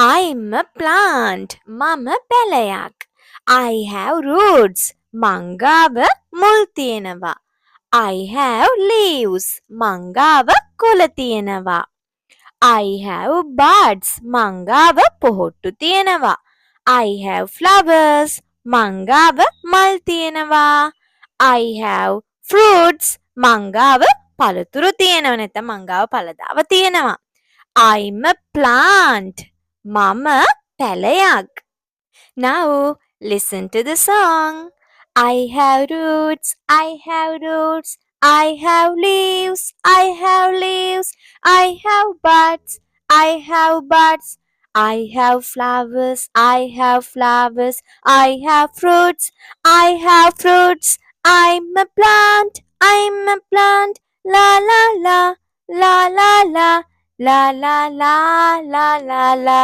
I'm a plant. මම පැලයක්. I have roots. මං ගාව මුල් තියෙනවා. I have leaves. මං ගාව කොළ තියෙනවා. I have buds. මං ගාව පොහොට්ටු තියෙනවා. I have flowers. මං ගාව මල් තියෙනවා. I have fruits. මං ගාව පළතුරු තියෙනවා. නැත්නම් මං ගාව පළදාව තියෙනවා. I'm a plant. මම පැලයක්. Now listen to the song. I have roots, I have roots. I have leaves, I have leaves. I have buds, I have buds. I have flowers, I have flowers. I have fruits, I have fruits. I'm a plant, I'm a plant. La la la, la la la, la la la, la la la.